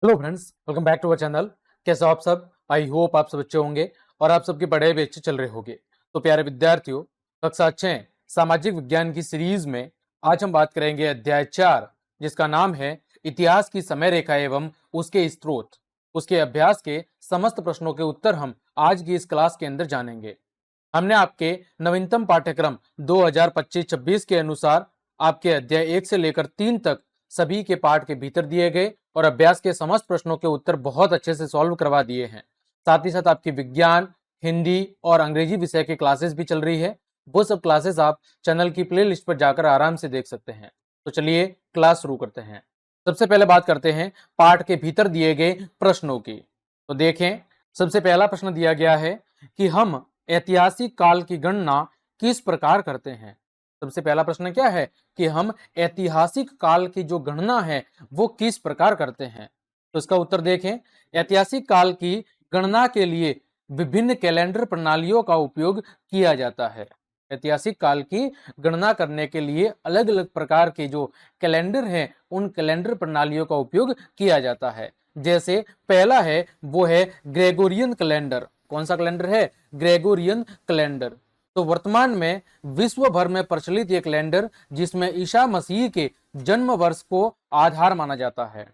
Hello friends, welcome back to our channel. कैसे हो आप सब? आई होप आप सब अच्छे होंगे और आप सबकी पढ़ाई भी अच्छी चल रही होगी। तो प्यारे विद्यार्थियों, कक्षा 6 सामाजिक विज्ञान की सीरीज में आज हम बात करेंगे अध्याय 4, जिसका नाम है इतिहास की समय रेखा एवं उसके स्रोत। उसके अभ्यास के समस्त प्रश्नों के उत्तर हम आज की इस क्लास के अंदर जानेंगे। हमने आपके नवीनतम पाठ्यक्रम 2025-26 के अनुसार आपके अध्याय 1 से लेकर 3 तक सभी के पाठ के भीतर दिए गए और अभ्यास के समस्त प्रश्नों के उत्तर बहुत अच्छे से सॉल्व करवा दिए हैं। साथ ही साथ आपकी विज्ञान, हिंदी और अंग्रेजी विषय की क्लासेस भी चल रही है। वो सब क्लासेस आप चैनल की प्लेलिस्ट पर जाकर आराम से देख सकते हैं। तो चलिए क्लास शुरू करते हैं। सबसे पहले बात करते हैं पाठ के भीतर दिए गए प्रश्नों की। तो देखें, सबसे पहला प्रश्न दिया गया है कि हम ऐतिहासिक काल की गणना किस प्रकार करते हैं। सबसे पहला प्रश्न क्या है कि हम ऐतिहासिक काल की जो गणना है वो किस प्रकार करते हैं। तो इसका उत्तर देखें, ऐतिहासिक काल की गणना के लिए विभिन्न कैलेंडर प्रणालियों का उपयोग किया जाता है। ऐतिहासिक काल की गणना करने के लिए अलग अलग प्रकार के जो कैलेंडर हैं उन कैलेंडर प्रणालियों का उपयोग किया जाता है। जैसे पहला है वो है ग्रेगोरियन कैलेंडर। कौन सा कैलेंडर है? Gregorian calendar. तो वर्तमान में विश्व भर में प्रचलित एक कैलेंडर जिसमें ईसा मसीह के जन्म वर्ष को आधार माना जाता है।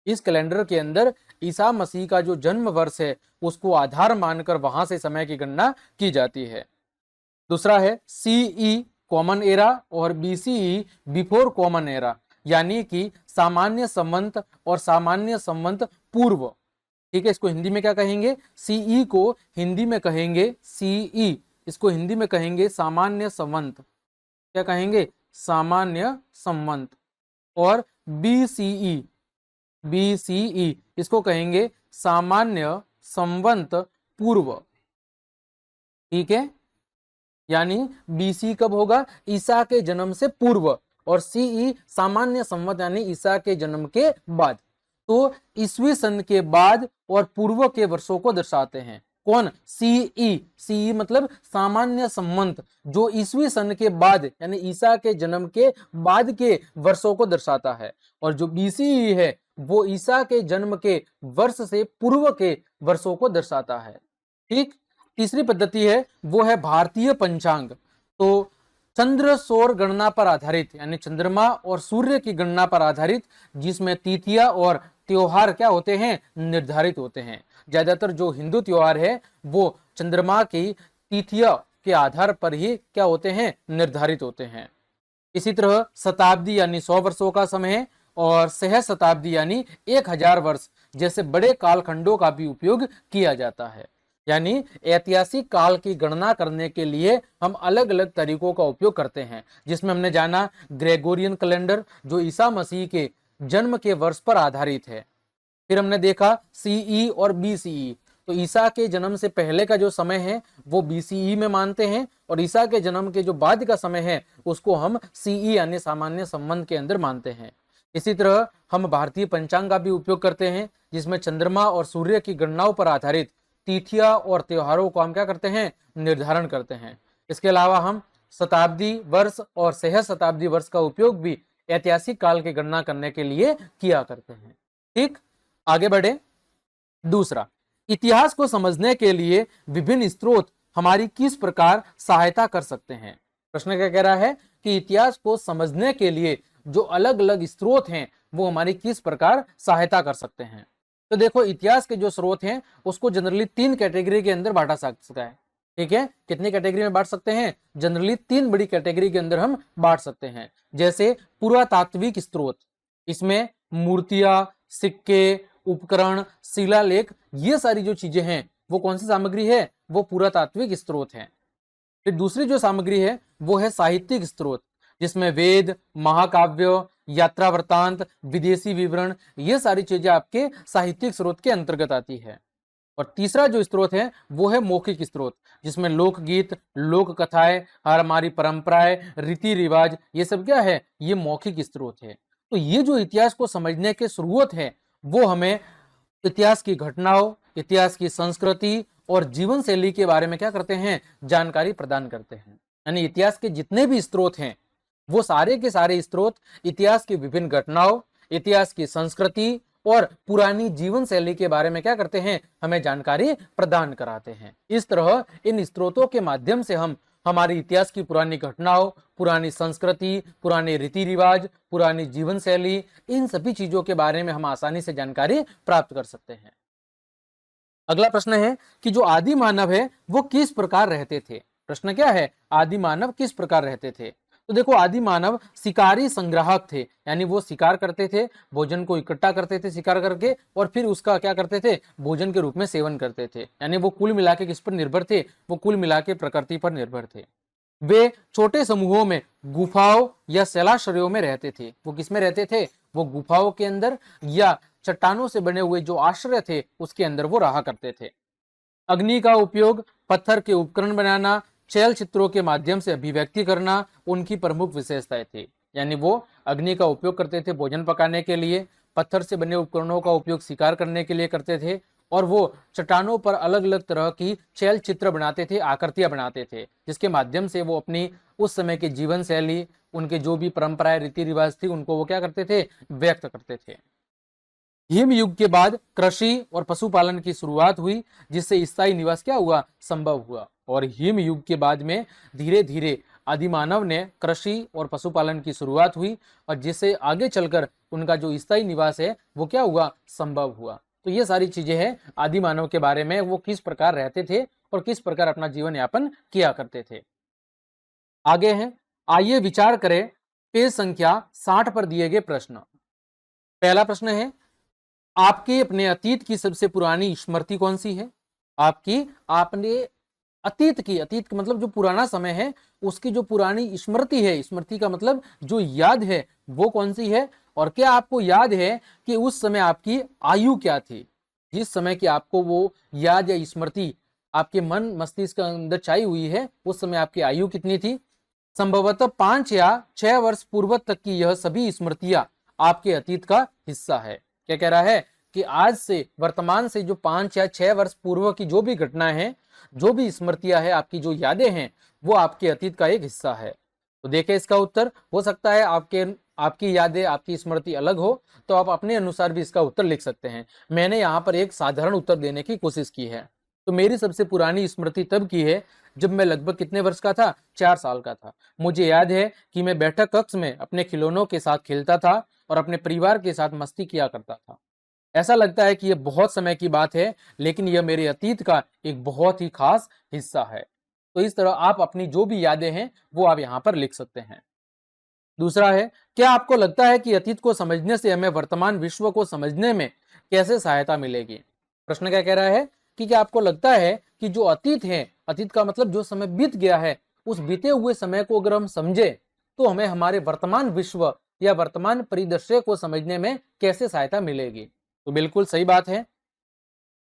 इस कैलेंडर के अंदर ईसा मसीह का जो जन्म वर्ष है उसको आधार मानकर वहां से समय की गणना की जाती है। दूसरा है सीई कॉमन एरा और बीसीई बिफोर कॉमन एरा, यानी कि सामान्य संवत और सामान्य संवत पूर्व। ठीक है, इसको हिंदी में क्या कहेंगे? सीई को हिंदी में कहेंगे सीई, इसको हिंदी में कहेंगे सामान्य संवत। क्या कहेंगे? सामान्य संवत। और बीसीई, बीसीई इसको कहेंगे सामान्य संवत पूर्व। ठीक है, यानी बीसी कब होगा? ईसा के जन्म से पूर्व, और सीई सामान्य संवत यानी ईसा के जन्म के बाद। तो ईसवी सन के बाद और पूर्व के वर्षों को दर्शाते हैं। कौन? सीई। सीई मतलब सामान्य संवत, जो ईसवी सन के बाद यानी ईसा के जन्म के बाद के वर्षों को दर्शाता है। और जो बीसीई है वो ईसा के जन्म के वर्ष से पूर्व के वर्षों को दर्शाता है। ठीक। तीसरी पद्धति है वो है भारतीय पंचांग। तो चंद्र सौर गणना पर आधारित यानी चंद्रमा और सूर्य की गणना पर आधारित, जिसमें तिथियां और त्योहार क्या होते हैं? निर्धारित होते हैं। ज्यादातर जो हिंदू त्योहार है वो चंद्रमा की तिथियों के आधार पर ही क्या होते हैं? निर्धारित होते हैं। इसी तरह शताब्दी यानी 100 वर्षों का समय और सहस्त्राब्दी यानी 1000 वर्ष जैसे बड़े कालखंडों का भी उपयोग किया जाता है। यानी ऐतिहासिक काल की गणना करने के लिए हम अलग अलग तरीकों का उपयोग करते हैं, जिसमें हमने जाना ग्रेगोरियन कैलेंडर जो ईसा मसीह के जन्म के वर्ष पर आधारित है। फिर हमने देखा सीई और बीसीई। तो ईसा के जन्म से पहले का जो समय है वो बीसीई में मानते हैं, और ईसा के जन्म के जो बाद का समय है उसको हम सीई यानी सामान्य संवत के अंदर मानते हैं। इसी तरह हम भारतीय पंचांग का भी उपयोग करते हैं, जिसमें चंद्रमा और सूर्य की गणनाओं पर आधारित तिथियां और त्योहारों को हम क्या करते हैं? निर्धारण करते हैं। इसके अलावा हम शताब्दी वर्ष और सहस्त्राब्दी वर्ष का उपयोग भी ऐतिहासिक काल की गणना करने के लिए किया करते हैं। ठीक, आगे बढ़े। दूसरा, इतिहास को समझने के लिए विभिन्न स्रोत हमारी किस प्रकार सहायता कर सकते हैं। प्रश्न क्या कह रहा है कि इतिहास को समझने के लिए जो अलग अलग स्रोत हैं वो हमारी किस प्रकार सहायता कर सकते हैं। तो देखो, इतिहास के जो स्रोत हैं उसको जनरली 3 कैटेगरी के अंदर बांटा सकता है। ठीक है, कितनी कैटेगरी में बांट सकते हैं? जनरली 3 बड़ी कैटेगरी के अंदर हम बांट सकते हैं। जैसे पुरातात्विक स्रोत, इसमें मूर्तियां, सिक्के, उपकरण, शिलालेख, ये सारी जो चीजें हैं वो कौन सी सामग्री है? वो पुरातात्विक स्रोत है। फिर दूसरी जो सामग्री है वो है साहित्यिक स्रोत, जिसमें वेद, महाकाव्य, यात्रा वृत्तांत, विदेशी विवरण, ये सारी चीजें आपके साहित्यिक स्रोत के अंतर्गत आती है। और तीसरा जो स्रोत है वो है मौखिक स्रोत, जिसमें लोकगीत, लोक कथाएं, हमारी परंपराएं, रीति रिवाज, ये सब क्या है? ये मौखिक स्रोत है। तो ये जो इतिहास को समझने के स्रोत है वो हमें इतिहास की घटनाओं, इतिहास की संस्कृति और जीवन शैली के बारे में क्या करते हैं? जानकारी प्रदान करते हैं। यानी इतिहास के जितने भी स्रोत हैं वो सारे के सारे स्रोत इतिहास की विभिन्न घटनाओं, इतिहास की संस्कृति और पुरानी जीवन शैली के बारे में क्या करते हैं, हमें जानकारी प्रदान कराते हैं। इस तरह इन स्रोतों के माध्यम से हम हमारे इतिहास की पुरानी घटनाओं, पुरानी संस्कृति, पुराने रीति रिवाज, पुरानी जीवन शैली, इन सभी चीजों के बारे में हम आसानी से जानकारी प्राप्त कर सकते हैं। अगला प्रश्न है कि जो आदि मानव है वो किस प्रकार रहते थे। प्रश्न क्या है, आदि मानव किस प्रकार रहते थे। तो देखो, आदि मानव शिकारी संग्राहक थे, यानी वो शिकार करते थे, भोजन को इकट्ठा करते थे शिकार करके, और फिर उसका क्या करते थे, भोजन के रूप में सेवन करते थे। यानी वो कुल मिला के किस पर निर्भर थे, वो कुल मिला के प्रकृति पर निर्भर थे। वे छोटे समूहों में गुफाओं या जलाशयों में रहते थे। वो किस में रहते थे, वो गुफाओं के अंदर या चट्टानों से बने हुए जो आश्रय थे उसके अंदर वो रहा करते थे। अग्नि का उपयोग पत्थर के उपकरण बनाना, चैल चित्रों के माध्यम से अभिव्यक्ति करना उनकी प्रमुख विशेषताएं थी। यानी वो अग्नि का उपयोग करते थे भोजन पकाने के लिए, पत्थर से बने उपकरणों का उपयोग शिकार करने के लिए करते थे, और वो चट्टानों पर अलग अलग तरह की चैल चित्र बनाते थे, आकृतियां बनाते थे, जिसके माध्यम से वो अपनी उस समय की जीवन शैली, उनके जो भी परंपराएं रीति रिवाज थी उनको वो क्या करते थे, व्यक्त करते थे। हिम युग के बाद कृषि और पशुपालन की शुरुआत हुई, जिससे स्थायी निवास क्या हुआ, संभव हुआ। और हिम युग के बाद में धीरे धीरे आदिमानव ने कृषि और पशुपालन की शुरुआत हुई, और जिससे आगे चलकर उनका जो स्थायी निवास है वो क्या हुआ, संभव हुआ। तो ये सारी चीजें हैं आदि मानव के बारे में, वो किस प्रकार रहते थे और किस प्रकार अपना जीवन यापन किया करते थे। आगे हैं, आइए विचार करें पेज संख्या 60 पर दिए गए प्रश्न। पहला प्रश्न है, आपके अपने अतीत की सबसे पुरानी स्मृति कौन सी है। आपकी आपने अतीत का मतलब जो पुराना समय है उसकी जो पुरानी स्मृति है, स्मृति का मतलब जो याद है, वो कौन सी है। और क्या आपको याद है कि उस समय आपकी आयु क्या थी, जिस समय की आपको वो याद या स्मृति आपके मन मस्तिष्क के अंदर छाई हुई है, उस समय आपकी आयु कितनी थी। संभवतः 5 या 6 वर्ष पूर्व तक की यह सभी स्मृतियां आपके अतीत का हिस्सा है। क्या कह रहा है कि आज से वर्तमान से जो 5 या 6 वर्ष पूर्व की जो भी घटनाएं हैं, जो भी स्मृतियां हैं, आपकी जो यादें हैं, वो आपके अतीत का एक हिस्सा है। तो देखें इसका उत्तर, हो सकता है आपकी यादें, आपकी स्मृति अलग हो, तो आप अपने अनुसार भी इसका उत्तर लिख सकते हैं। मैंने यहाँ पर एक साधारण उत्तर देने की कोशिश की है। तो मेरी सबसे पुरानी स्मृति तब की है जब मैं लगभग कितने वर्ष का था, 4 साल का था। मुझे याद है कि मैं बैठक कक्ष में अपने खिलौनों के साथ खेलता था और अपने परिवार के साथ मस्ती किया करता था। ऐसा लगता है कि यह बहुत समय की बात है, लेकिन यह मेरे अतीत का एक बहुत ही खास हिस्सा है। तो इस तरह आप अपनी जो भी यादें हैं वो आप यहाँ पर लिख सकते हैं। दूसरा है, क्या आपको लगता है कि अतीत को समझने से हमें वर्तमान विश्व को समझने में कैसे सहायता मिलेगी। प्रश्न क्या कह रहा है कि क्या आपको लगता है कि जो अतीत है, अतीत का मतलब जो समय बीत गया है, उस बीते हुए समय को अगर हम समझे तो हमें हमारे वर्तमान विश्व या वर्तमान परिदृश्य को समझने में कैसे सहायता मिलेगी। तो बिल्कुल सही बात है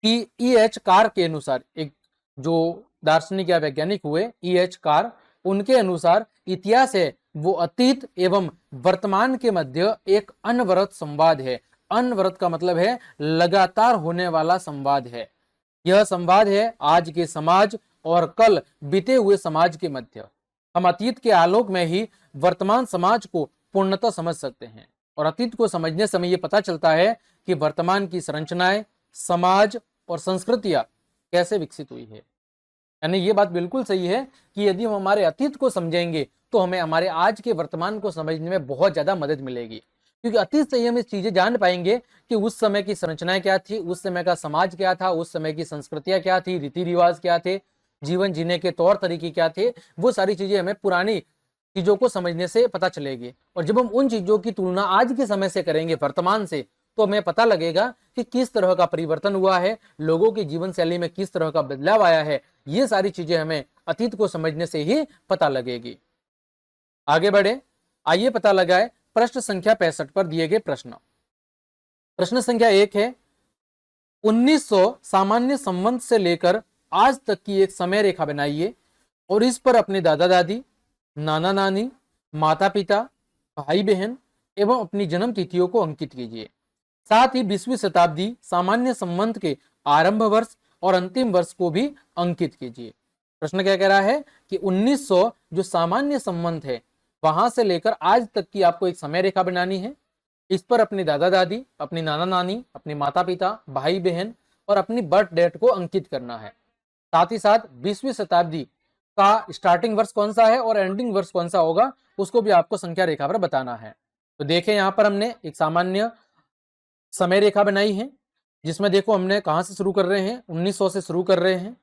कि E.H. कार के अनुसार, एक जो दार्शनिक या वैज्ञानिक हुए E.H. कार, उनके अनुसार इतिहास है वो अतीत एवं वर्तमान के मध्य एक अनवरत संवाद है। अनवरत का मतलब है लगातार होने वाला संवाद है। यह संवाद है आज के समाज और कल बीते हुए समाज के मध्य। हम अतीत के आलोक में ही वर्तमान समाज को पूर्णतः समझ सकते हैं, और अतीत को समझने से हमें यह पता चलता है कि वर्तमान की संरचनाएं, समाज और संस्कृतियां कैसे विकसित हुई है। यानी ये बात बिल्कुल सही है कि यदि हम हमारे अतीत को समझेंगे तो हमें हमारे आज के वर्तमान को समझने में बहुत ज्यादा मदद मिलेगी, क्योंकि अतीत से ही हम इस चीजें जान पाएंगे कि उस समय की संरचनाएं क्या थी, उस समय का समाज क्या था, उस समय की संस्कृतियां क्या थी, रीति रिवाज क्या थे, जीवन जीने के तौर तरीके क्या थे। वो सारी चीजें हमें पुरानी चीजों को समझने से पता चलेगी, और जब हम उन चीजों की तुलना आज के समय से करेंगे, वर्तमान से, तो हमें पता लगेगा कि किस तरह का परिवर्तन हुआ है, लोगों की जीवन शैली में किस तरह का बदलाव आया है। ये सारी चीजें हमें अतीत को समझने से ही पता लगेगी। आगे बढ़े, आइए पता लगाए प्रश्न संख्या 65 पर दिए गए प्रश्न। प्रश्न संख्या 1 है, 1900 सामान्य संवत से लेकर आज तक की एक समय रेखा बनाइए और इस पर अपने दादा दादी, नाना नानी, माता पिता, भाई बहन एवं अपनी जन्म तिथियों को अंकित कीजिए। साथ ही 20वीं शताब्दी सामान्य संवत के आरंभ वर्ष और अंतिम वर्ष को भी अंकित कीजिए। प्रश्न क्या कह रहा है कि 1900 जो सामान्य संवत है, वहां से लेकर आज तक की आपको एक समय रेखा बनानी है, इस पर अपने दादा दादी, अपनी नाना नानी, अपने माता पिता, भाई बहन और अपनी बर्थ डेट को अंकित करना है। साथ ही साथ 20वीं शताब्दी का स्टार्टिंग वर्ष कौन सा है और एंडिंग वर्ष कौन सा होगा उसको भी आपको संख्या रेखा पर बताना है। तो देखें यहाँ पर हमने एक सामान्य समय रेखा बनाई है, जिसमें देखो हमने कहां से शुरू कर रहे हैं, 1900 से शुरू कर रहे हैं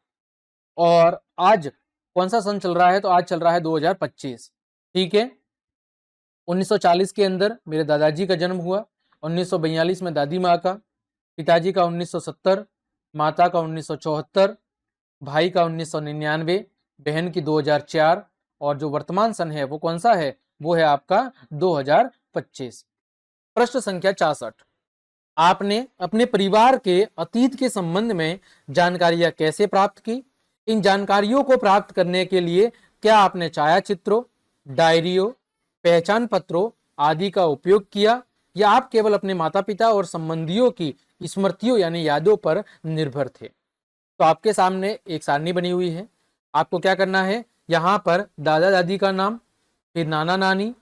और आज कौन सा सन चल रहा है, तो आज चल रहा है 2025। ठीक है, 1940 के अंदर मेरे दादाजी का जन्म हुआ, 1942 में दादी माँ का, पिताजी का 1970, माता का 1974, भाई का 1999, बहन की 2004 और जो वर्तमान सन है वो कौन सा है, वो है आपका 2025। प्रश्न संख्या 66, आपने अपने परिवार के अतीत के संबंध में जानकारियां कैसे प्राप्त की? इन जानकारियों को प्राप्त करने के लिए क्या आपने छायाचित्रों, डायरियों, पहचान पत्रों आदि का उपयोग किया या आप केवल अपने माता पिता और संबंधियों की स्मृतियों यानी यादों पर निर्भर थे? तो आपके सामने एक सारणी बनी हुई है, आपको क्या करना है, यहाँ पर दादा दादी का नाम, फिर नाना नानी,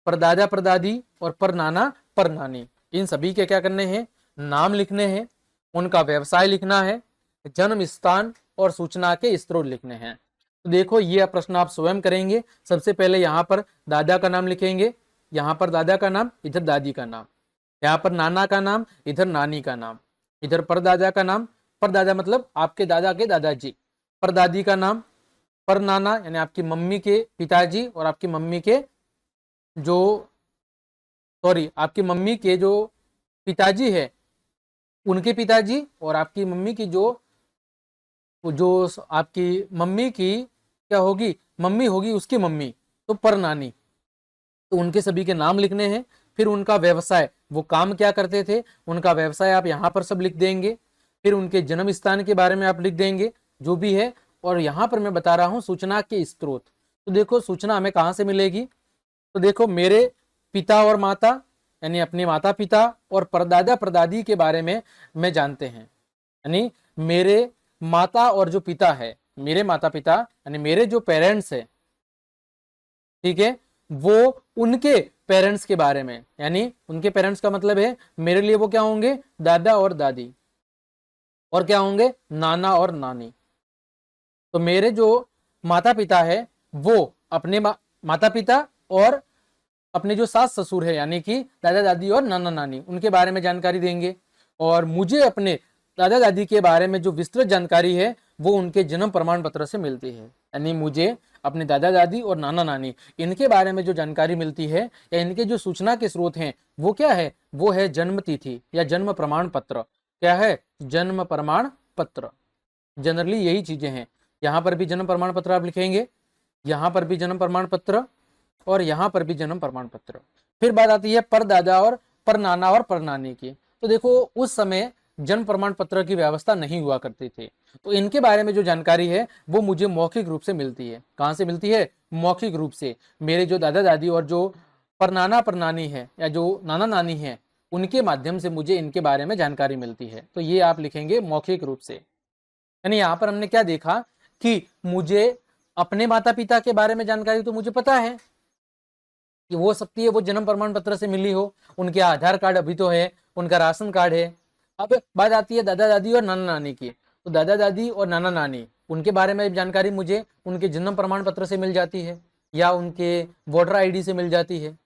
परदादा परदादी और पर नाना पर नानी, इन सभी के क्या करने हैं, नाम लिखने हैं, उनका व्यवसाय लिखना है, जन्म स्थान और सूचना के स्रोत लिखने हैं। तो देखो ये प्रश्न आप स्वयं करेंगे। सबसे पहले यहाँ पर दादा का नाम लिखेंगे, यहाँ पर दादा का नाम, इधर दादी का नाम, यहाँ पर नाना का नाम, इधर नानी का नाम, इधर परदादा का नाम, परदादा मतलब आपके दादा के दादाजी, परदादी का नाम, पर नाना यानी आपकी मम्मी के पिताजी और आपकी मम्मी के जो आपकी मम्मी के जो पिताजी है उनके पिताजी और आपकी मम्मी की जो आपकी मम्मी की क्या होगी, मम्मी होगी उसकी मम्मी, तो पर नानी, तो उनके सभी के नाम लिखने हैं। फिर उनका व्यवसाय, वो काम क्या करते थे, उनका व्यवसाय आप यहाँ पर सब लिख देंगे। फिर उनके जन्म स्थान के बारे में आप लिख देंगे जो भी है, और यहाँ पर मैं बता रहा हूँ सूचना के स्रोत। तो देखो सूचना हमें कहाँ से मिलेगी, तो देखो मेरे पिता और माता यानी अपने माता पिता और परदादा परदादी के बारे में मैं जानते हैं, यानी मेरे माता और जो पिता है, मेरे माता पिता यानी मेरे जो पेरेंट्स है, ठीक है, वो उनके पेरेंट्स के बारे में, यानी उनके पेरेंट्स का मतलब है मेरे लिए वो क्या होंगे, दादा और दादी, और क्या होंगे, नाना और नानी। तो मेरे जो माता पिता है वो अपने माता पिता और अपने जो सास ससुर है यानी कि दादा दादी और नाना नानी, उनके बारे में जानकारी देंगे। और मुझे अपने दादा दादी के बारे में जो विस्तृत जानकारी है वो उनके जन्म प्रमाण पत्र से मिलती है, यानी मुझे अपने दादा दादी और नाना नानी इनके बारे में जो जानकारी मिलती है या इनके जो सूचना के स्रोत हैं वो क्या है, वो है जन्म तिथि या जन्म प्रमाण पत्र। क्या है, जन्म प्रमाण पत्र। जनरली यही चीजें हैं, यहाँ पर भी जन्म प्रमाण पत्र आप लिखेंगे, यहाँ पर भी जन्म प्रमाण पत्र और यहाँ पर भी जन्म प्रमाण पत्र। फिर बात आती है परदादा और पर नाना और पर नानी की। तो देखो उस समय जन्म प्रमाण पत्र की व्यवस्था नहीं हुआ करती थी, तो इनके बारे में जो जानकारी है वो मुझे मौखिक रूप से मिलती है। कहाँ से मिलती है, मौखिक रूप से। मेरे जो दादा दादी और जो पर नाना पर नानी है या जो नाना नानी है उनके माध्यम से मुझे इनके बारे में जानकारी मिलती है। तो ये आप लिखेंगे मौखिक रूप से। यानी यहाँ पर हमने क्या देखा कि मुझे अपने माता पिता के बारे में जानकारी तो मुझे पता है कि वो सकती है वो जन्म प्रमाण पत्र से मिली हो, उनके आधार कार्ड अभी तो है, उनका राशन कार्ड है। अब बात आती है दादा दादी और नाना नानी की, तो दादा दादी और नाना नानी उनके बारे में जानकारी मुझे उनके जन्म प्रमाण पत्र से मिल जाती है या उनके वोटर आईडी से मिल जाती है।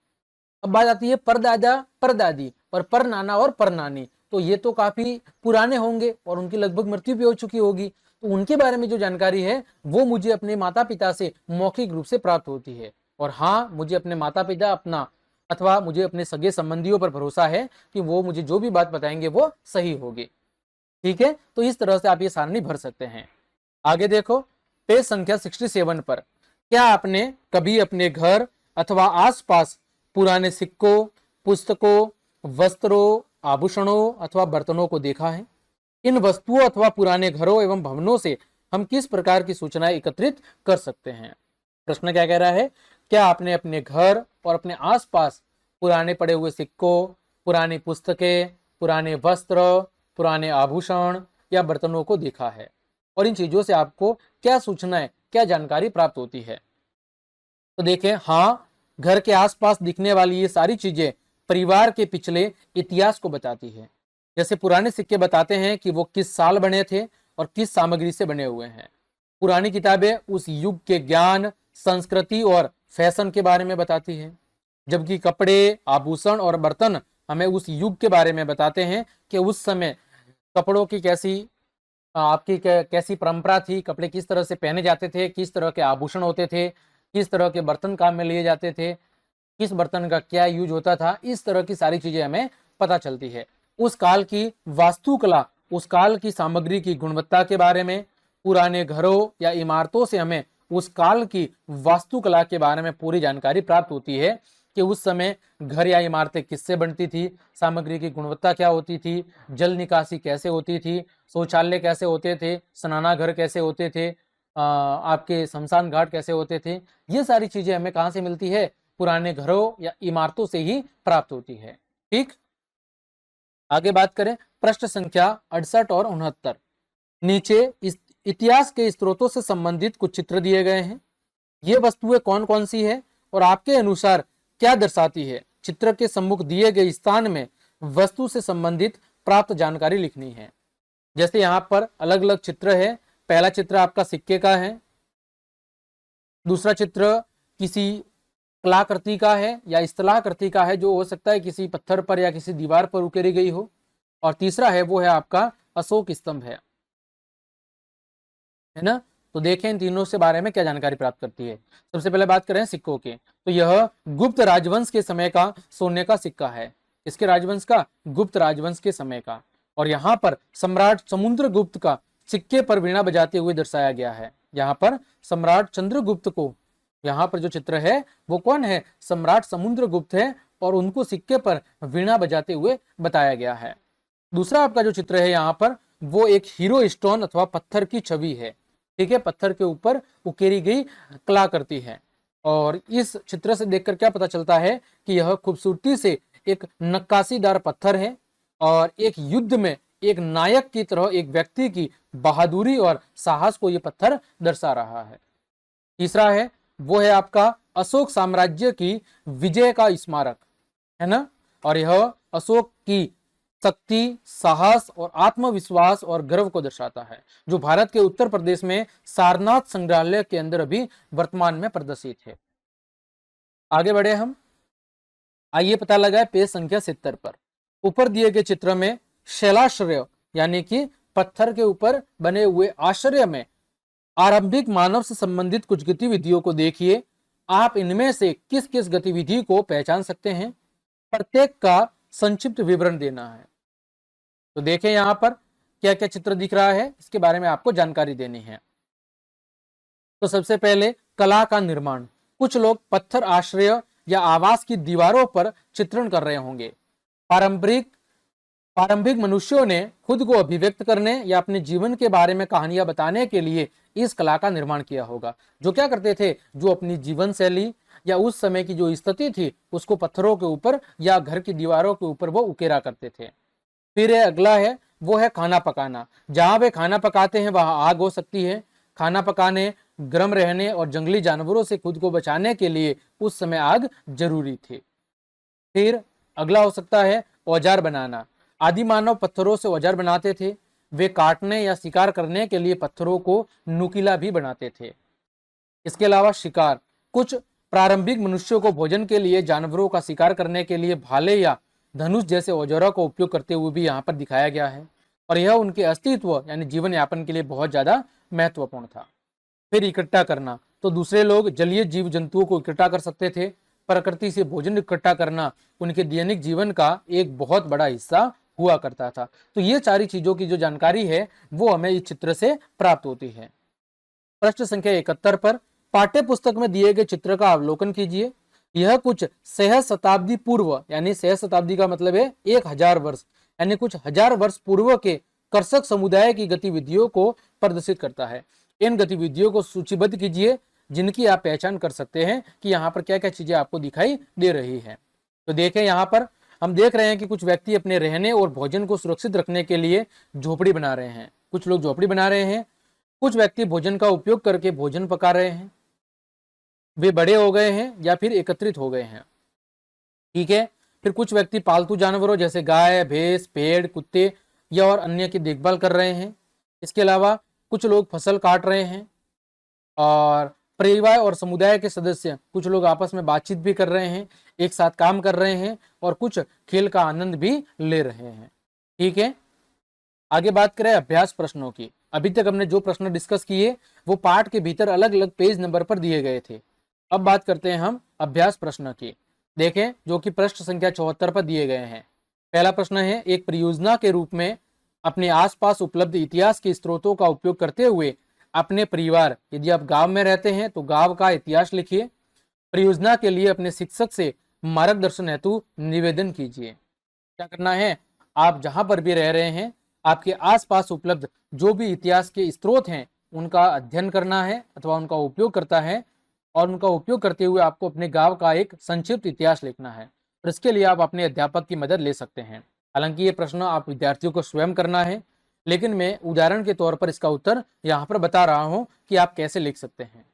अब बात आती है परदादा परदादी और पर नाना और पर नानी, तो ये तो काफी पुराने होंगे और उनकी लगभग मृत्यु भी हो चुकी होगी, तो उनके बारे में जो जानकारी है वो मुझे अपने माता पिता से मौखिक रूप से प्राप्त होती है। और हाँ, मुझे अपने माता पिता अपना अथवा मुझे अपने सगे संबंधियों पर भरोसा है कि वो मुझे जो भी बात बताएंगे वो सही होगी। ठीक है, तो इस तरह से आप ये सारणी भर सकते हैं। आगे देखो पेज संख्या 67 पर, क्या आपने कभी अपने घर अथवा आसपास पुराने सिक्कों, पुस्तकों, वस्त्रों, आभूषणों अथवा बर्तनों को देखा है? इन वस्तुओं अथवा पुराने घरों एवं भवनों से हम किस प्रकार की सूचनाएं एकत्रित कर सकते हैं? प्रश्न क्या कह रहा है, क्या आपने अपने घर और अपने आसपास पुराने पड़े हुए सिक्कों, पुरानी पुस्तकें, पुराने वस्त्र, पुराने आभूषण या बर्तनों को देखा है? और इन चीजों से आपको क्या सूचनाएं, क्या जानकारी प्राप्त होती है? तो देखें, हाँ, घर के आसपास दिखने वाली ये सारी चीजें परिवार के पिछले इतिहास को बताती है। जैसे पुराने सिक्के बताते हैं कि वो किस साल बने थे और किस सामग्री से बने हुए हैं। पुरानी किताबें उस युग के ज्ञान, संस्कृति और फैशन के बारे में बताती है, जबकि कपड़े, आभूषण और बर्तन हमें उस युग के बारे में बताते हैं कि उस समय कपड़ों की कैसी परंपरा थी, कपड़े किस तरह से पहने जाते थे, किस तरह के आभूषण होते थे, किस तरह के बर्तन काम में लिए जाते थे, किस बर्तन का क्या यूज होता था। इस तरह की सारी चीजें हमें पता चलती है। उस काल की वास्तुकला, उस काल की सामग्री की गुणवत्ता के बारे में, पुराने घरों या इमारतों से हमें उस काल की वास्तुकला के बारे में पूरी जानकारी प्राप्त होती है कि उस समय घर या इमारतें किससे बनती थी, सामग्री की गुणवत्ता क्या होती थी, जल निकासी कैसे होती थी, शौचालय कैसे होते थे, स्नानाघर कैसे होते थे, आपके शमशान घाट कैसे होते थे। ये सारी चीजें हमें कहाँ से मिलती है? पुराने घरों या इमारतों से ही प्राप्त होती है। ठीक, आगे बात करें प्रश्न संख्या 68 और 69। नीचे इस इतिहास के स्रोतों से संबंधित कुछ चित्र दिए गए हैं। ये वस्तुएं कौन कौन सी है और आपके अनुसार क्या दर्शाती है? चित्र के सम्मुख दिए गए स्थान में वस्तु से संबंधित प्राप्त जानकारी लिखनी है। जैसे यहाँ पर अलग अलग चित्र है। पहला चित्र आपका सिक्के का है, दूसरा चित्र किसी कलाकृति का है या स्थलाकृति का है, जो हो सकता है किसी पत्थर पर या किसी दीवार पर उकेरी गई हो, और तीसरा है वो है आपका अशोक स्तंभ है ना। तो देखें इन तीनों से बारे में क्या जानकारी प्राप्त करती है। सबसे पहले बात करें सिक्कों के, तो यह गुप्त राजवंश के समय का सोने का सिक्का है। इसके राजवंश का? गुप्त राजवंश के समय का। और यहाँ पर सम्राट समुद्रगुप्त का सिक्के पर वीणा बजाते हुए दर्शाया गया है। यहाँ पर सम्राट चंद्रगुप्त को, यहाँ पर जो चित्र है वो कौन है? सम्राट समुद्रगुप्त है, और उनको सिक्के पर वीणा बजाते हुए बताया गया है। दूसरा आपका जो चित्र है यहाँ पर, वो एक हीरो स्टोन अथवा पत्थर की छवि है। ठीक है, पत्थर के ऊपर उकेरी गई कलाकृति है। और इस चित्र से देखकर क्या पता चलता है कि यह खूबसूरती से एक नक्काशीदार पत्थर है और एक युद्ध में एक नायक की तरह एक व्यक्ति की बहादुरी और साहस को यह पत्थर दर्शा रहा है। तीसरा है वो है आपका अशोक साम्राज्य की विजय का स्मारक है ना। और यह अशोक की शक्ति, साहस और आत्मविश्वास और गर्व को दर्शाता है, जो भारत के उत्तर प्रदेश में सारनाथ संग्रहालय के अंदर अभी वर्तमान में प्रदर्शित है। आगे बढ़े हम, आइए पता लगाए पेज संख्या 70 पर। ऊपर दिए गए चित्र में शैलाश्रय यानी कि पत्थर के ऊपर बने हुए आश्रय में आरंभिक मानव से संबंधित कुछ गतिविधियों को देखिए। आप इनमें से किस किस गतिविधि को पहचान सकते हैं? प्रत्येक का संक्षिप्त विवरण देना है। तो देखें यहाँ पर क्या क्या चित्र दिख रहा है, इसके बारे में आपको जानकारी देनी है। तो सबसे पहले कला का निर्माण। कुछ लोग पत्थर आश्रय या आवास की दीवारों पर चित्रण कर रहे होंगे। प्रारंभिक मनुष्यों ने खुद को अभिव्यक्त करने या अपने जीवन के बारे में कहानियां बताने के लिए इस कला का निर्माण किया होगा। जो क्या करते थे, जो अपनी जीवन शैली या उस समय की जो स्थिति थी उसको पत्थरों के ऊपर या घर की दीवारों के ऊपर वो उकेरा करते थे। फिर अगला है वो है खाना पकाना। जहां वे खाना पकाते हैं वहां आग हो सकती है। खाना पकाने, गर्म रहने और जंगली जानवरों से खुद को बचाने के लिए उस समय आग जरूरी थी। फिर अगला हो सकता है औजार बनाना। आदि मानव पत्थरों से औजार बनाते थे। वे काटने या शिकार करने के लिए पत्थरों को नुकीला भी बनाते थे। इसके अलावा शिकार, कुछ प्रारंभिक मनुष्यों को भोजन के लिए जानवरों का शिकार करने के लिए भाले या धनुष जैसे औजारों का उपयोग करते हुए भी यहाँ पर दिखाया गया है, और यह उनके अस्तित्व यानी जीवन यापन के लिए बहुत ज्यादा महत्वपूर्ण था। फिर इकट्ठा करना, तो दूसरे लोग जलीय जीव जंतुओं को इकट्ठा कर सकते थे। प्रकृति से भोजन इकट्ठा करना उनके दैनिक जीवन का एक बहुत बड़ा हिस्सा हुआ करता था। तो ये सारी चीजों की जो जानकारी है वो हमें इस चित्र से प्राप्त होती है। प्रश्न संख्या 71 पर पाठ्य पुस्तक में दिए गए चित्र का अवलोकन कीजिए। यह कुछ सहस्त्र शताब्दी पूर्व, यानी सहस्त्र शताब्दी का मतलब है 1000 वर्ष, यानी कुछ हजार वर्ष पूर्व के कृषक समुदाय की गतिविधियों को प्रदर्शित करता है। इन गतिविधियों को सूचीबद्ध कीजिए जिनकी आप पहचान कर सकते हैं कि यहाँ पर क्या क्या चीजें आपको दिखाई दे रही है। तो देखें यहाँ पर हम देख रहे हैं कि कुछ व्यक्ति अपने रहने और भोजन को सुरक्षित रखने के लिए झोपड़ी बना रहे हैं। कुछ लोग झोपड़ी बना रहे हैं, कुछ व्यक्ति भोजन का उपयोग करके भोजन पका रहे हैं। वे बड़े हो गए हैं या फिर एकत्रित हो गए हैं। ठीक है, फिर कुछ व्यक्ति पालतू जानवरों जैसे गाय, भैंस, भेड़, कुत्ते या और अन्य की देखभाल कर रहे हैं। इसके अलावा कुछ लोग फसल काट रहे हैं और परिवार और समुदाय के सदस्य कुछ लोग आपस में बातचीत भी कर रहे हैं, एक साथ काम कर रहे हैं और कुछ खेल का आनंद भी ले रहे हैं। ठीक है, आगे बात करें अभ्यास प्रश्नों की। अभी तक हमने जो प्रश्न डिस्कस किए वो पाठ के भीतर अलग अलग पेज नंबर पर दिए गए थे। अब बात करते हैं हम अभ्यास प्रश्न की। देखें, जो कि पृष्ठ संख्या 74 पर दिए गए हैं। पहला प्रश्न है, एक परियोजना के रूप में अपने आसपास उपलब्ध इतिहास के स्रोतों का उपयोग करते हुए अपने परिवार, यदि आप गांव में रहते हैं तो गांव का इतिहास लिखिए। परियोजना के लिए अपने शिक्षक से मार्गदर्शन हेतु निवेदन कीजिए। क्या करना है, आप जहां पर भी रह रहे हैं आपके आसपास उपलब्ध जो भी इतिहास के स्रोत हैं उनका अध्ययन करना है अथवा उनका उपयोग करता है, और उनका उपयोग करते हुए आपको अपने गांव का एक संक्षिप्त इतिहास लिखना है। और इसके लिए आप अपने अध्यापक की मदद ले सकते हैं। हालांकि ये प्रश्न आप विद्यार्थियों को स्वयं करना है, लेकिन मैं उदाहरण के तौर पर इसका उत्तर यहाँ पर बता रहा हूँ कि आप कैसे लिख सकते हैं।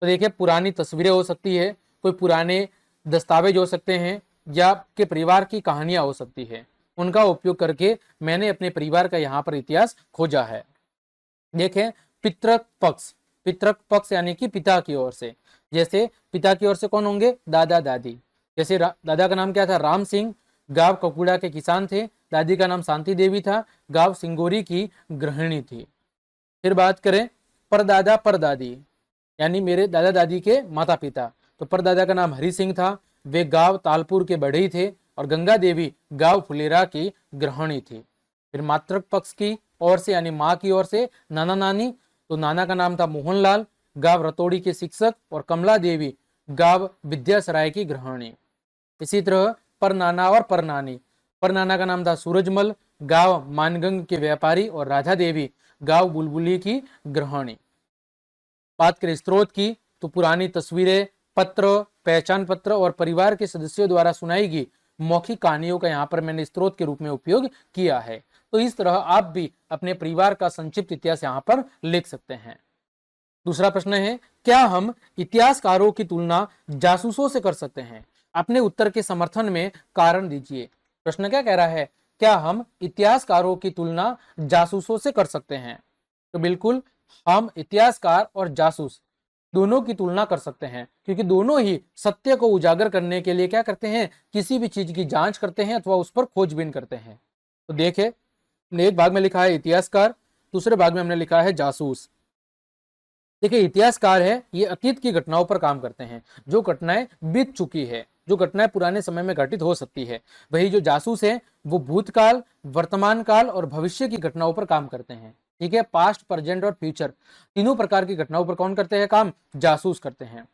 तो देखिए, पुरानी तस्वीरें हो सकती है, कोई पुराने दस्तावेज हो सकते हैं, या आपके परिवार की कहानियां हो सकती है। उनका उपयोग करके मैंने अपने परिवार का यहाँ पर इतिहास खोजा है। देखें, पितृक पक्ष, पितृक पक्ष यानी कि पिता की ओर से। जैसे पिता की ओर से कौन होंगे, दादा दादी। जैसे दादा का नाम क्या था, राम सिंह, गांव ककुड़ा के किसान थे। दादी का नाम शांति देवी था, गांव सिंगोरी की गृहिणी थी। फिर बात करें परदादा परदादी, यानी मेरे दादा दादी के माता पिता। तो परदादा का नाम हरि सिंह था, वे गांव तालपुर के बढ़ई थे, और गंगा देवी गांव फुलेरा की गृहिणी थी। फिर मातृक पक्ष की ओर से यानी माँ की ओर से नाना नानी, तो नाना का नाम था मोहनलाल, गांव रतोड़ी के शिक्षक, और कमला देवी गांव विद्यासराय की गृहिणी। इसी तरह परनाना और परनानी, परनाना का नाम था सूरजमल, गांव मानगंग के व्यापारी, और राधा देवी गांव बुलबुली की गृहिणी। बात करें स्रोत की, तो पुरानी तस्वीरें, पत्र, पहचान पत्र और परिवार के सदस्यों द्वारा सुनाई गई मौखिक कहानियों का यहाँ पर मैंने स्रोत के रूप में उपयोग किया है। तो इस तरह आप भी अपने परिवार का संक्षिप्त इतिहास यहाँ पर लिख सकते हैं। दूसरा प्रश्न है, क्या हम इतिहासकारों की तुलना जासूसों से कर सकते हैं? अपने उत्तर के समर्थन में कारण दीजिए। प्रश्न क्या कह रहा है, क्या हम इतिहासकारों की तुलना जासूसों से कर सकते हैं? तो बिल्कुल, हम इतिहासकार और जासूस दोनों की तुलना कर सकते हैं, क्योंकि दोनों ही सत्य को उजागर करने के लिए क्या करते हैं, किसी भी चीज की जांच करते हैं अथवा उस पर खोजबीन करते हैं। तो देखे, एक भाग में लिखा है इतिहासकार, दूसरे भाग में हमने लिखा है जासूस। देखिए, इतिहासकार है ये अतीत की घटनाओं पर काम करते हैं, जो घटनाएं बीत चुकी है, जो घटनाएं पुराने समय में घटित हो सकती है। वही जो जासूस है वो भूतकाल, वर्तमान काल और भविष्य की घटनाओं पर काम करते हैं। ठीक है, पास्ट, प्रेजेंट और फ्यूचर तीनों प्रकार की घटनाओं पर कौन करते हैं काम, जासूस करते हैं।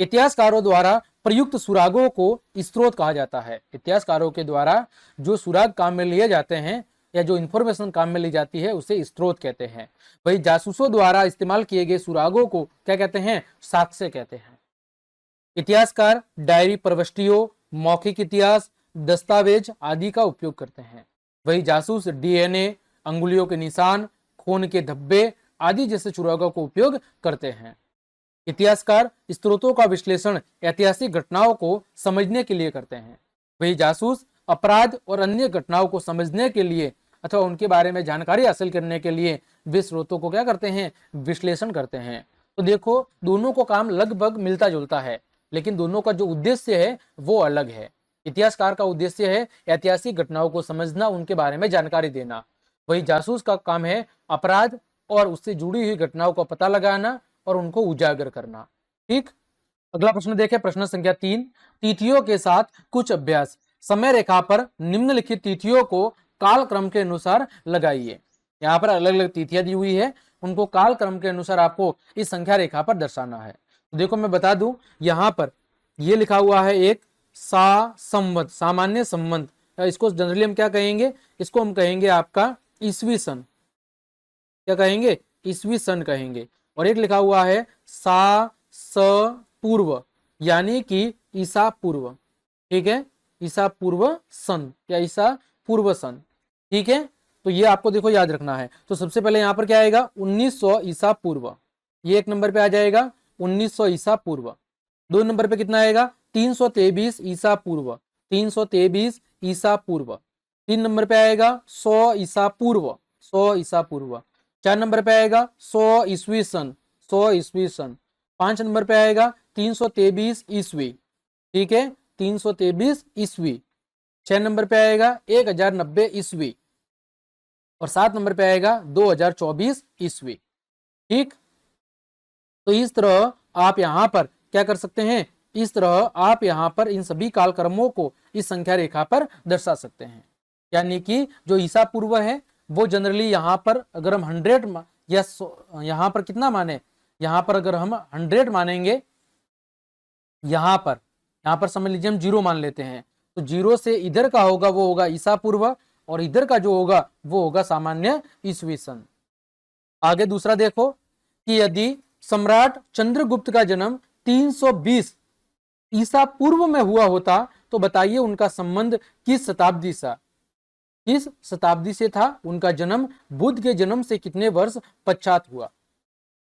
इतिहासकारों द्वारा प्रयुक्त सुरागों को स्रोत कहा जाता है। इतिहासकारों के द्वारा जो सुराग काम में लिए जाते हैं या जो इंफॉर्मेशन काम में ली जाती है उसे स्रोत कहते हैं। वही जासूसों द्वारा इस्तेमाल किए गए सुरागों को क्या कहते हैं, साक्ष्य कहते हैं। इतिहासकार डायरी प्रविष्टियों, मौखिक इतिहास, दस्तावेज आदि का उपयोग करते हैं। वही जासूस डीएनए, अंगुलियों के निशान, खून के धब्बे आदि जैसे सुरागों को उपयोग करते हैं। इतिहासकार स्रोतों का विश्लेषण ऐतिहासिक घटनाओं को समझने के लिए करते हैं। वही जासूस अपराध और अन्य घटनाओं को समझने के लिए अथवा उनके बारे में जानकारी हासिल करने के लिए वे स्रोतों को क्या करते हैं, विश्लेषण करते हैं। तो देखो, दोनों को काम लगभग मिलता जुलता है, लेकिन दोनों का जो उद्देश्य है वो अलग है। इतिहासकार का उद्देश्य है ऐतिहासिक घटनाओं को समझना, उनके बारे में जानकारी देना। वही जासूस का काम है अपराध और उससे जुड़ी हुई घटनाओं का पता लगाना और उनको उजागर करना। ठीक, अगला प्रश्न देखें, प्रश्न संख्या 3, तिथियों के साथ कुछ अभ्यास। समय रेखा पर निम्नलिखित तिथियों को काल क्रम के अनुसार लगाइए। यहाँ पर अलग अलग तिथियां दी हुई है, उनको काल क्रम के अनुसार आपको इस संख्या रेखा पर दर्शाना है। तो देखो, मैं बता दूं, यहाँ पर ये लिखा हुआ है एक संवत, सामान्य संवत, इसको जनरली हम क्या कहेंगे, इसको हम कहेंगे आपका ईसवी सन। क्या कहेंगे, ईसवी सन कहेंगे। और एक लिखा हुआ है स पूर्व, यानी कि ईसा पूर्व। ठीक है, ईसा पूर्व सन या ईसा पूर्व सन। ठीक है, तो ये आपको देखो याद रखना है। तो सबसे पहले यहाँ पर क्या आएगा, 1900 ईसा पूर्व, ये एक नंबर पे आ जाएगा 1900 ईसा पूर्व। दो नंबर पे कितना आएगा, 323 ईसा पूर्व। 323 ईसा पूर्व। 3 नंबर पे आएगा 100 ईसा पूर्व, 100 ईसा पूर्व। 4 नंबर पे आएगा 100 ईस्वी सन, 100 ईस्वी सन। 5 नंबर पे आएगा 323 ईस्वी, ठीक है, 323 ईस्वी। 6 नंबर पे आएगा 1090 ईस्वी और 7 नंबर पे आएगा 2024 ईस्वी। ठीक, तो इस तरह आप यहां पर क्या कर सकते हैं, इस तरह आप यहां पर इन सभी कालक्रमों को इस संख्या रेखा पर दर्शा सकते हैं। यानी कि जो ईसा पूर्व है वो जनरली यहां पर अगर हम 100 या यहां पर कितना माने, यहां पर अगर हम 100 मानेंगे, यहां पर समझ लीजिए हम 0 मान लेते हैं, तो 0 से इधर का होगा वो होगा ईसा पूर्व और इधर का जो होगा वो होगा सामान्य ईस्वी सन। आगे दूसरा देखो कि यदि सम्राट चंद्रगुप्त का जन्म 320 ईसा पूर्व में हुआ होता तो बताइए उनका संबंध किस शताब्दी से था, उनका जन्म बुद्ध के जन्म से कितने वर्ष पश्चात हुआ।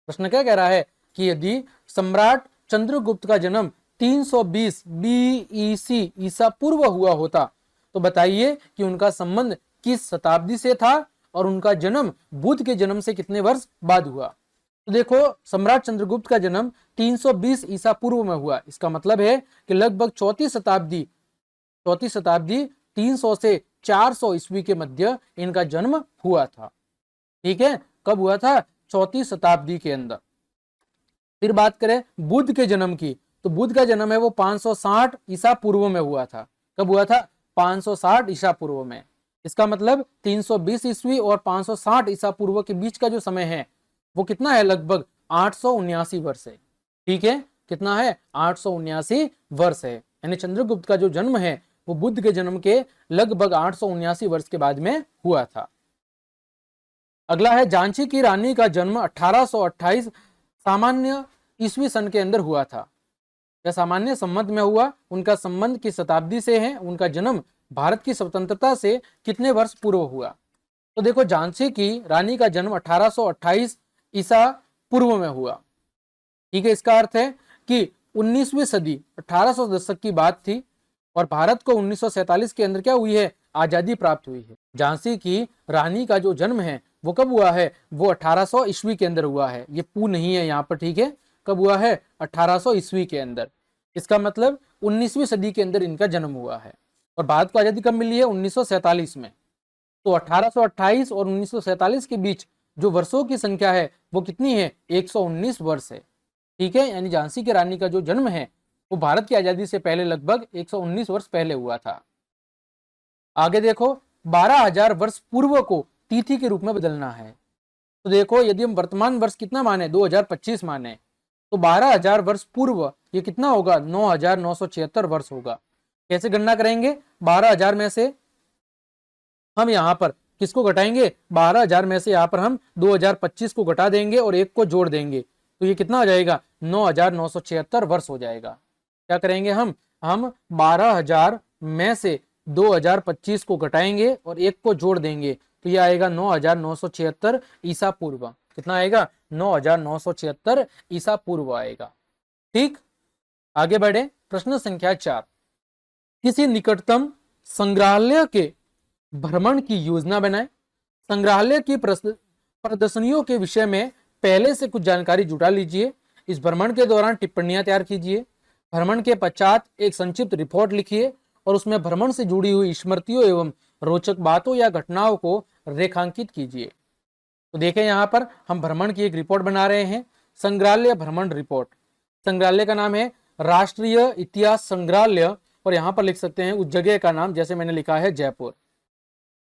प्रश्न क्या कह रहा है कि यदि सम्राट चंद्रगुप्त का जन्म 320 बीईसी ईसा पूर्व हुआ होता तो बताइए कि उनका संबंध किस शताब्दी से था और उनका जन्म बुद्ध के जन्म से कितने वर्ष बाद हुआ। तो देखो सम्राट चंद्रगुप्त का जन्म 320 ईसा पूर्व में हुआ, इसका मतलब है कि लगभग चौथी शताब्दी 300 से 400 ईस्वी के मध्य इनका जन्म हुआ था। ठीक है, कब हुआ था, चौथी शताब्दी के अंदर। फिर बात करें बुद्ध के जन्म की, तो बुद्ध का जन्म है वो 560 ईसा पूर्व में हुआ था। कब हुआ था, 560 ईसा पूर्व में। इसका मतलब 320 ईस्वी और 560 ईसा पूर्व के बीच का जो समय है वो कितना है, लगभग 879 वर्ष है। ठीक है, कितना है, 879 वर्ष है। यानी चंद्रगुप्त का जो जन्म है वो बुद्ध के जन्म के लगभग 879 वर्ष के बाद में हुआ था। अगला है झांसी की रानी का जन्म 1828 सामान्य ईस्वी सन के अंदर हुआ था। यह सामान्य संमत में हुआ, उनका संबंध किस शताब्दी से है, उनका जन्म भारत की स्वतंत्रता से कितने वर्ष पूर्व हुआ। तो देखो झांसी की रानी का जन्म 1828 ईसा पूर्व में हुआ। ठीक है, इसका अर्थ है कि 19वीं सदी 1800 दशक की बात थी और भारत को 1947 के अंदर क्या हुई है, आजादी प्राप्त हुई है। झांसी की रानी का जो जन्म है वो कब हुआ है, वो 1800 ईस्वी के अंदर हुआ है। ये पू नहीं है यहाँ पर, ठीक है, कब हुआ है, 1800 ईस्वी के अंदर। इसका मतलब 19वीं सदी के अंदर इनका जन्म हुआ है और भारत को आजादी कब मिली है, 1947 में। तो 1828 और 1947 के बीच जो वर्षों की संख्या है वो कितनी है, 119 वर्ष है। ठीक है, यानी झांसी की रानी का जो जन्म है वो भारत की आजादी से पहले लगभग 119 वर्ष पहले हुआ था। आगे देखो 12,000 वर्ष पूर्व को तिथि के रूप में बदलना है। तो देखो यदि हम वर्तमान वर्ष कितना माने, 2025 माने, तो 12,000 वर्ष पूर्व ये कितना होगा, 9,976 वर्ष होगा। कैसे गणना करेंगे, 12,000 में से हम यहाँ पर किसको घटाएंगे, 12,000 में से यहाँ पर हम 2025 को घटा देंगे और एक को जोड़ देंगे, तो ये कितना हो जाएगा, 9,976 वर्ष हो जाएगा। क्या करेंगे हम 12,000 में से 2025 को घटाएंगे और एक को जोड़ देंगे, तो ये आएगा 9,976 ईसा पूर्व। कितना आएगा, 9,976 ईसा पूर्व आएगा। ठीक, आगे बढ़े, प्रश्न संख्या 4। किसी निकटतम संग्रहालय के भ्रमण की योजना बनाएं। संग्रहालय की प्रदर्शनियों के विषय में पहले से कुछ जानकारी जुटा लीजिए। इस भ्रमण के दौरान टिप्पणियां तैयार कीजिए। भ्रमण के पश्चात एक संक्षिप्त रिपोर्ट लिखिए और उसमें भ्रमण से जुड़ी हुई स्मृतियों एवं रोचक बातों या घटनाओं को रेखांकित कीजिए। तो देखें यहाँ पर हम भ्रमण की एक रिपोर्ट बना रहे हैं, संग्रहालय भ्रमण रिपोर्ट। संग्रहालय का नाम है राष्ट्रीय इतिहास संग्रहालय और यहाँ पर लिख सकते हैं उस जगह का नाम, जैसे मैंने लिखा है जयपुर।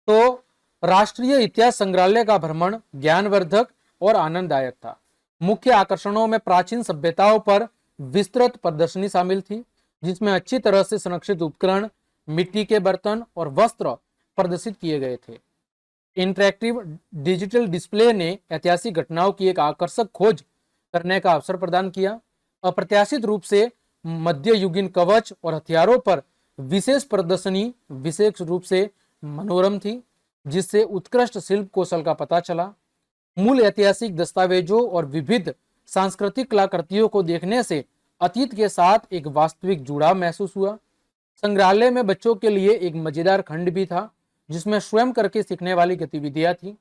तो राष्ट्रीय इतिहास संग्रहालय का भ्रमण ज्ञानवर्धक और आनंददायक था। मुख्य आकर्षणों में प्राचीन सभ्यताओं पर विस्तृत प्रदर्शनी शामिल थी, जिसमें अच्छी तरह से संरक्षित उपकरण, मिट्टी के बर्तन और वस्त्र प्रदर्शित किए गए थे। इंटरैक्टिव डिजिटल डिस्प्ले ने ऐतिहासिक घटनाओं की एक आकर्षक खोज करने का अवसर प्रदान किया। अप्रत्याशित रूप से मध्ययुगीन कवच और हथियारों पर विशेष प्रदर्शनी विशेष रूप से मनोरम थी, जिससे उत्कृष्ट शिल्प कौशल का पता चला। मूल ऐतिहासिक दस्तावेजों और विविध सांस्कृतिक कलाकृतियों को देखने से अतीत के साथ एक वास्तविक जुड़ाव महसूस हुआ। संग्रहालय में बच्चों के लिए एक मजेदार खंड भी था जिसमें स्वयं करके सीखने वाली गतिविधियां थी।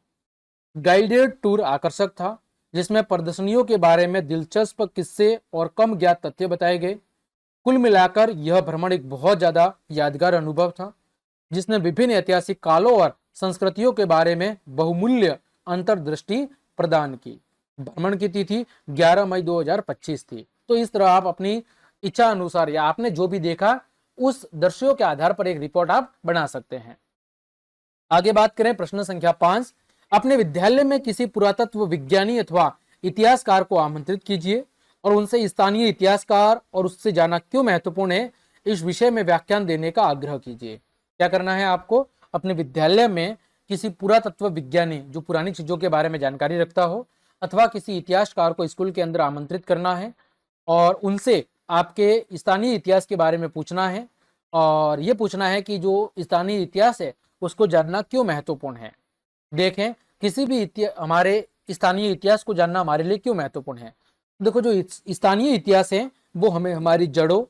गाइडेड टूर आकर्षक था जिसमें प्रदर्शनियों के बारे में दिलचस्प किस्से और कम ज्ञात तथ्य बताए गए। कुल मिलाकर यह भ्रमण एक बहुत ज्यादा यादगार अनुभव था जिसने विभिन्न ऐतिहासिक कालों और संस्कृतियों के बारे में बहुमूल्य अंतर्दृष्टि प्रदान की। भ्रमण की तिथि 11 मई 2025 थी। तो इस तरह आप अपनी इच्छा अनुसार या आपने जो भी देखा उस दृश्यों के आधार पर एक रिपोर्ट आप बना सकते हैं। आगे बात करें प्रश्न संख्या 5। अपने विद्यालय में किसी पुरातत्व विज्ञानी अथवा इतिहासकार को आमंत्रित कीजिए और उनसे स्थानीय इतिहासकार और उससे जाना क्यों महत्वपूर्ण है इस विषय में व्याख्यान देने का आग्रह कीजिए। क्या करना है आपको? अपने विद्यालय में किसी पुरातत्व विज्ञानी जो पुरानी चीजों के बारे में जानकारी रखता हो अथवा किसी इतिहासकार को स्कूल के अंदर आमंत्रित करना है और उनसे आपके स्थानीय इतिहास के बारे में पूछना है और ये पूछना है कि जो स्थानीय इतिहास है उसको जानना क्यों महत्वपूर्ण है। देखें, किसी भी हमारे स्थानीय इतिहास को जानना हमारे लिए क्यों महत्वपूर्ण है। देखो, जो स्थानीय इतिहास है वो हमें हमारी जड़ों,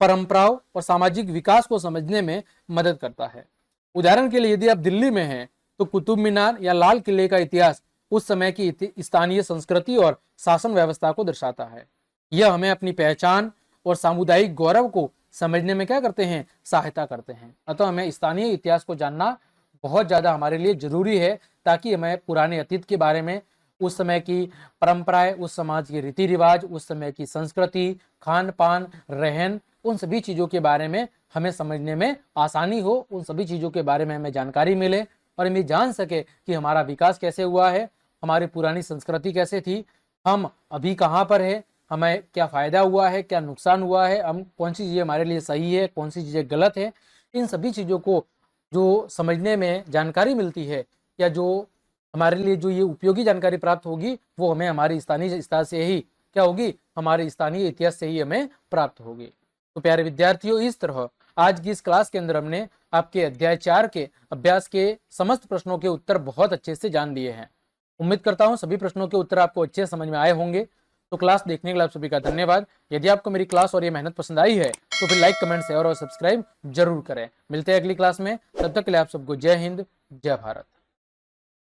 परंपराओं और सामाजिक विकास को समझने में मदद करता है। उदाहरण के लिए यदि आप दिल्ली में हैं तो कुतुब मीनार या लाल किले का इतिहास उस समय की स्थानीय संस्कृति और शासन व्यवस्था को दर्शाता है। यह हमें अपनी पहचान और सामुदायिक गौरव को समझने में क्या करते हैं? सहायता करते हैं। अतः हमें स्थानीय इतिहास को जानना बहुत ज्यादा हमारे लिए जरूरी है ताकि हमें पुराने अतीत के बारे में, उस समय की परंपराएं, उस समाज के रीति रिवाज, उस समय की संस्कृति, खान पान, रहन, उन सभी चीजों के बारे में हमें समझने में आसानी हो, उन सभी चीजों के बारे में हमें जानकारी मिले और हम ये जान सके कि हमारा विकास कैसे हुआ है, हमारी पुरानी संस्कृति कैसे थी, हम अभी कहाँ पर है, हमें क्या फायदा हुआ है, क्या नुकसान हुआ है, हम कौन सी चीजें हमारे लिए सही है, कौन सी चीजें गलत है। इन सभी चीजों को जो समझने में जानकारी मिलती है या जो हमारे लिए जो ये उपयोगी जानकारी प्राप्त होगी वो हमें हमारी स्थानीय इतिहास से ही क्या होगी? हमारे स्थानीय इतिहास से ही हमें प्राप्त होगी। तो प्यारे विद्यार्थियों, इस तरह आज की इस क्लास के अंदर हमने आपके अध्याय 4 के अभ्यास के समस्त प्रश्नों के उत्तर बहुत अच्छे से जान लिए हैं। उम्मीद करता हूं सभी प्रश्नों के उत्तर आपको अच्छे समझ में आए होंगे। तो क्लास देखने के लिए आप सभी का धन्यवाद। यदि आपको मेरी क्लास और ये मेहनत पसंद आई है तो फिर लाइक, कमेंट, शेयर और सब्सक्राइब जरूर करें। मिलते हैं अगली क्लास में, तब तक के लिए आप सबको जय हिंद, जय भारत।